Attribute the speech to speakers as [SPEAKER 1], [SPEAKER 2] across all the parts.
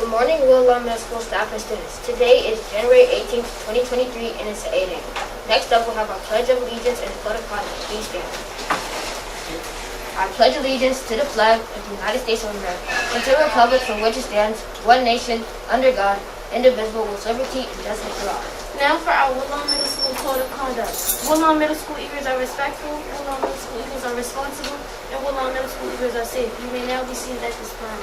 [SPEAKER 1] Good morning, Woodlawn Middle School staff and students. Today is January 18th, 2023, and it's 8 a.m. Next up, we'll have our Pledge of Allegiance and the Code of Conduct. Please stand. I pledge allegiance to the flag of the United States of America and to the republic from which it stands, one nation, under God, indivisible, with liberty and justice for all.
[SPEAKER 2] Now for our Woodlawn Middle School Code of Conduct. Woodlawn Middle School eaters are respectful, Woodlawn Middle School eaters are responsible, and Woodlawn Middle School eaters are safe. You may now be seated at this time.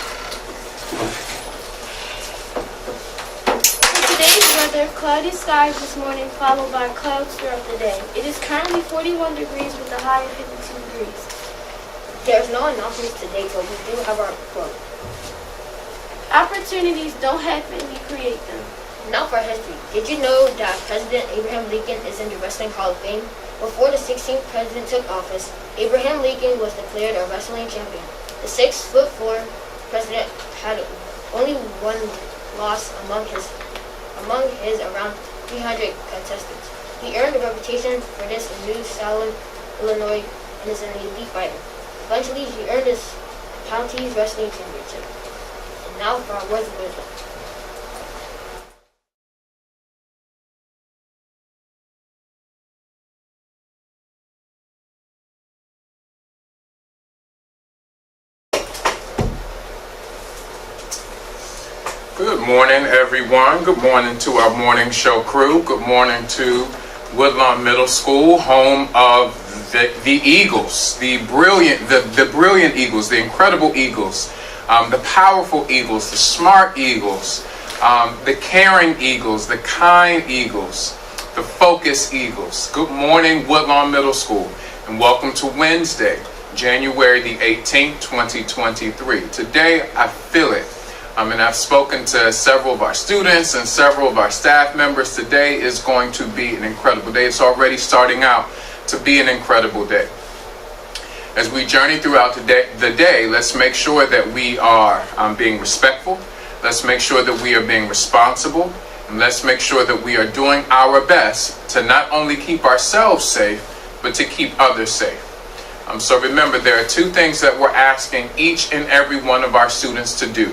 [SPEAKER 2] For today's weather, cloudy skies this morning followed by clouds throughout the day. It is currently 41 degrees with a high of 52 degrees.
[SPEAKER 1] There's no announcements today, but we do have our quote.
[SPEAKER 2] Opportunities don't happen, we create them.
[SPEAKER 1] Now for history. Did you know that President Abraham Lincoln is in the Wrestling Hall of Fame? Before the 16th president took office, Abraham Lincoln was declared a wrestling champion. The 6'4" president had only one loss among his around 300 contestants. He earned a reputation for this in New Salem, Illinois, and is an elite fighter. Eventually, he earned his county's wrestling championship. And now for our words of wisdom.
[SPEAKER 3] Good morning, everyone. Good morning to our morning show crew. Good morning to Woodlawn Middle School, home of the Eagles, the brilliant Eagles, the incredible Eagles, the powerful Eagles, the smart Eagles, the caring Eagles, the kind Eagles, the focused Eagles. Good morning, Woodlawn Middle School, and welcome to Wednesday, January the 18th, 2023. Today, I feel it. And I've spoken to several of our students and several of our staff members. Today is going to be an incredible day. It's already starting out to be an incredible day. As we journey throughout the day, let's make sure that we are being respectful. Let's make sure that we are being responsible. And let's make sure that we are doing our best to not only keep ourselves safe, but to keep others safe. So remember, there are two things that we're asking each and every one of our students to do.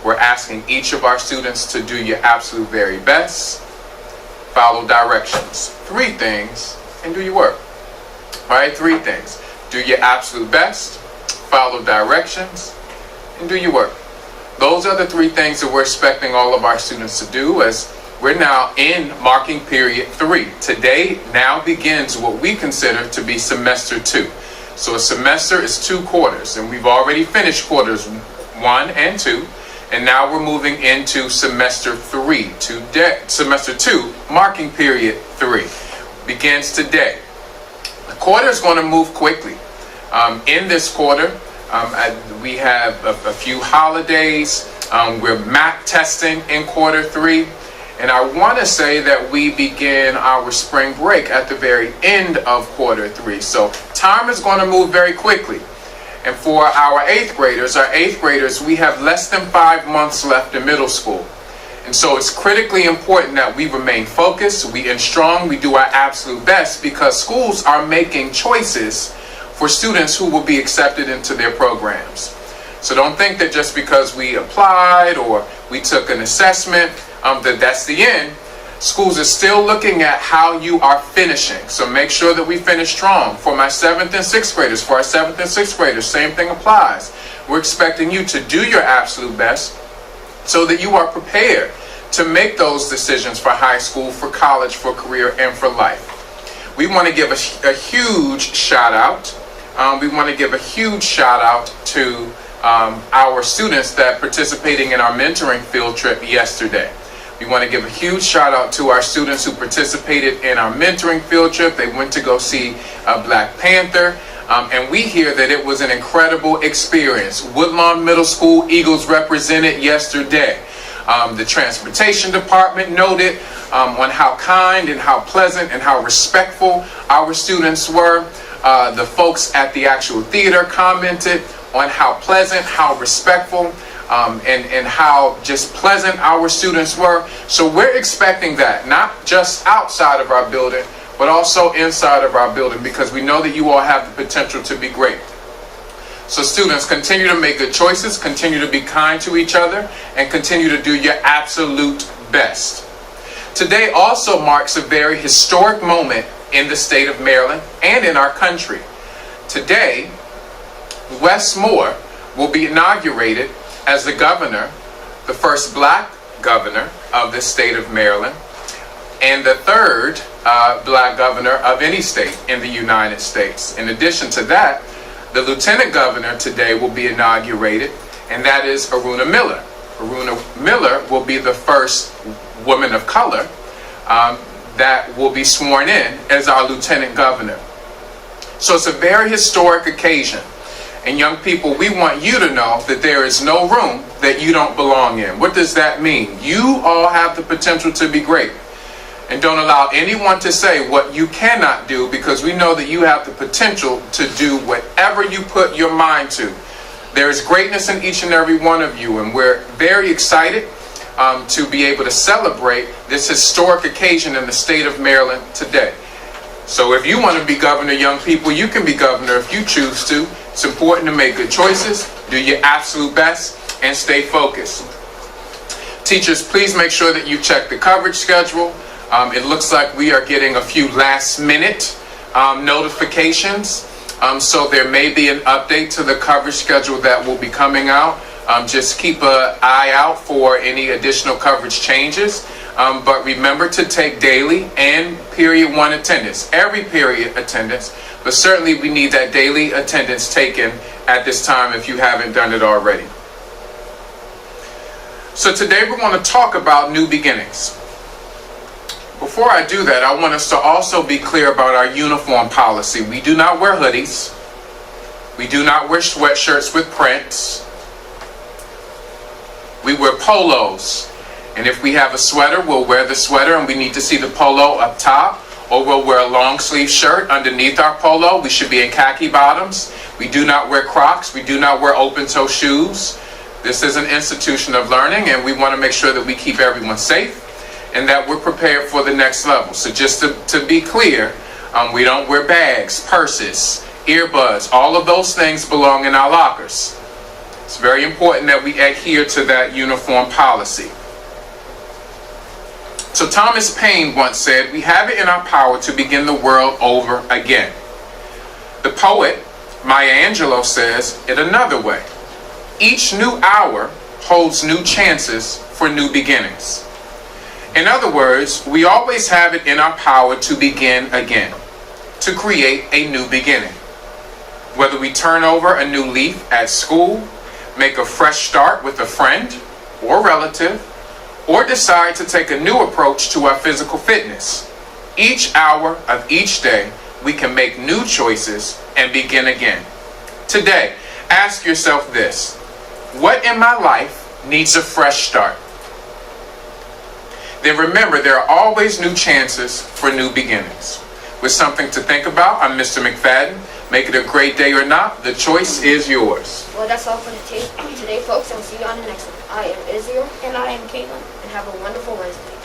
[SPEAKER 3] We're asking each of our students to do your absolute very best, follow directions. 3 things, and do your work. All right, 3 things. Do your absolute best, follow directions, and do your work. Those are the 3 things that we're expecting all of our students to do as we're now in marking period 3. Today now begins what we consider to be semester 2. So a semester is 2 quarters, and we've already finished quarters 1 and 2. And now we're moving into semester 3 today. Semester 2, marking period 3, begins today. The quarter is going to move quickly. In this quarter, we have a few holidays. We're MAP testing in quarter 3. And I want to say that we begin our spring break at the very end of quarter 3. So time is going to move very quickly. And for our 8th graders, we have less than 5 months left in middle school. And so it's critically important that we remain focused, we end strong, we do our absolute best, because schools are making choices for students who will be accepted into their programs. So don't think that just because we applied or we took an assessment, that's the end. Schools are still looking at how you are finishing. So make sure that we finish strong. For my 7th and 6th graders, same thing applies. We're expecting you to do your absolute best so that you are prepared to make those decisions for high school, for college, for career, and for life. We want to give a huge shout out. To our students that participating in our mentoring field trip yesterday. We want to give a huge shout out to our students who participated in our mentoring field trip. They went to go see Black Panther, and we hear that it was an incredible experience. Woodlawn Middle School Eagles represented yesterday. The transportation department noted on how kind and how pleasant and how respectful our students were. The folks at the actual theater commented on how pleasant, how respectful, and how just pleasant our students were. So we're expecting that, not just outside of our building, but also inside of our building, because we know that you all have the potential to be great. So students, continue to make good choices, continue to be kind to each other, and continue to do your absolute best. Today also marks a very historic moment in the state of Maryland and in our country. Today, Wes Moore will be inaugurated as the governor, the first black governor of the state of Maryland, and the third black governor of any state in the United States. In addition to that, the lieutenant governor today will be inaugurated, and that is Aruna Miller. Aruna Miller will be the first woman of color that will be sworn in as our lieutenant governor. So it's a very historic occasion. And young people, we want you to know that there is no room that you don't belong in. What does that mean? You all have the potential to be great. And don't allow anyone to say what you cannot do, because we know that you have the potential to do whatever you put your mind to. There is greatness in each and every one of you, and we're very excited to be able to celebrate this historic occasion in the state of Maryland today. So if you want to be governor, young people, you can be governor if you choose to. It's important to make good choices, do your absolute best, and stay focused. Teachers, please make sure that you check the coverage schedule. It looks like we are getting a few last-minute notifications, so there may be an update to the coverage schedule that will be coming out. Just keep an eye out for any additional coverage changes. But remember to take daily and period 1 attendance, every period attendance, but certainly we need that daily attendance taken at this time if you haven't done it already. So today we're going to talk about new beginnings. Before I do that, I want us to also be clear about our uniform policy. We do not wear hoodies. We do not wear sweatshirts with prints. We wear polos. And if we have a sweater, we'll wear the sweater and we need to see the polo up top. Or we'll wear a long sleeve shirt underneath our polo. We should be in khaki bottoms. We do not wear Crocs. We do not wear open toe shoes. This is an institution of learning, and we want to make sure that we keep everyone safe and that we're prepared for the next level. So just to be clear, we don't wear bags, purses, earbuds. All of those things belong in our lockers. It's very important that we adhere to that uniform policy. So Thomas Paine once said, "We have it in our power to begin the world over again." The poet Maya Angelou says it another way. Each new hour holds new chances for new beginnings. In other words, we always have it in our power to begin again, to create a new beginning. Whether we turn over a new leaf at school, make a fresh start with a friend or relative, or decide to take a new approach to our physical fitness, each hour of each day, we can make new choices and begin again. Today, ask yourself this: what in my life needs a fresh start? Then remember, there are always new chances for new beginnings. With something to think about, I'm Mr. McFadden. Make it a great day or not, the choice is yours.
[SPEAKER 1] Well, that's all for today, folks, and we'll see you on the next one. I am Israel.
[SPEAKER 2] And I am Caitlin.
[SPEAKER 1] And have a wonderful Wednesday.